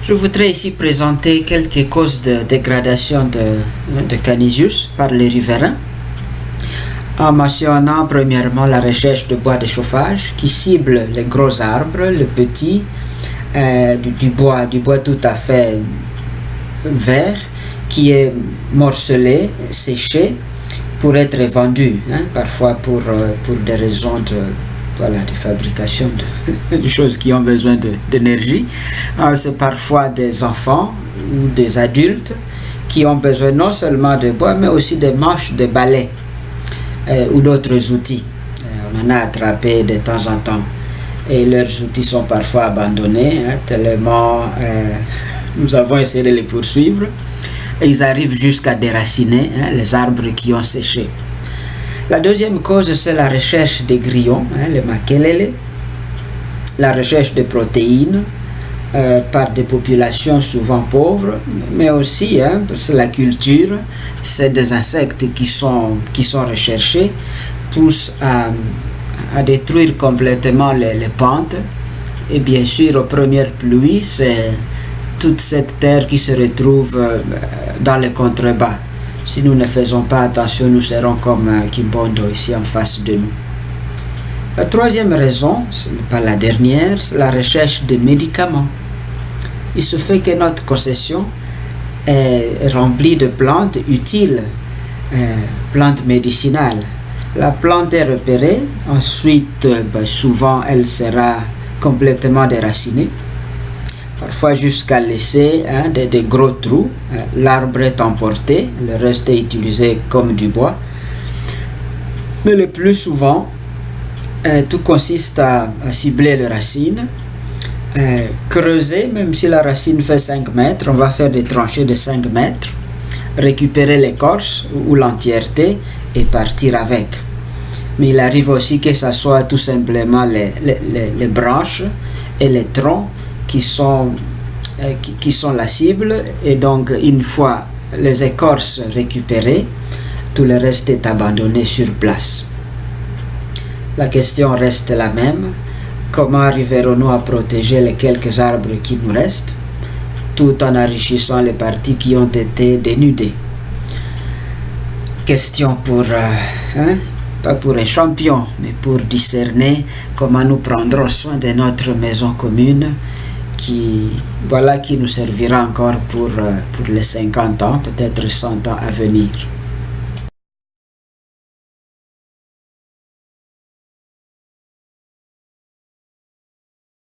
Je voudrais ici présenter quelques causes de dégradation de Canisius par les riverains, en mentionnant premièrement la recherche de bois de chauffage qui cible les gros arbres, le petit, du bois tout à fait vert, qui est morcelé, séché, pour être vendu, parfois pour des raisons de fabrication de choses qui ont besoin d'énergie. C'est parfois des enfants ou des adultes qui ont besoin non seulement de bois, mais aussi des manches de balai ou d'autres outils. On en a attrapé de temps en temps. Et leurs outils sont parfois abandonnés, tellement nous avons essayé de les poursuivre. Et ils arrivent jusqu'à déraciner les arbres qui ont séché. La deuxième cause, c'est la recherche des grillons, les makelele, la recherche de protéines par des populations souvent pauvres, mais aussi c'est la culture, c'est des insectes qui sont recherchés, poussent à détruire complètement les pentes. Et bien sûr, aux premières pluies, c'est toute cette terre qui se retrouve dans les contrebas. Si nous ne faisons pas attention, nous serons comme Kimbondo ici en face de nous. La troisième raison, ce n'est pas la dernière, c'est la recherche de médicaments. Il se fait que notre possession est remplie de plantes utiles, plantes médicinales. La plante est repérée, ensuite souvent elle sera complètement déracinée, parfois jusqu'à laisser des gros trous. L'arbre est emporté, le reste est utilisé comme du bois. Mais le plus souvent, tout consiste à cibler les racines, creuser, même si la racine fait 5 mètres, on va faire des tranchées de 5 mètres, récupérer l'écorce ou l'entièreté et partir avec. Mais il arrive aussi que ce soit tout simplement les branches et les troncs qui sont la cible, et donc une fois les écorces récupérées, tout le reste est abandonné sur place. La question reste la même: comment arriverons-nous à protéger les quelques arbres qui nous restent, tout en enrichissant les parties qui ont été dénudées? Question pas pour un champion, mais pour discerner comment nous prendrons soin de notre maison commune, qui nous servira encore pour les 50 ans, peut-être 100 ans à venir.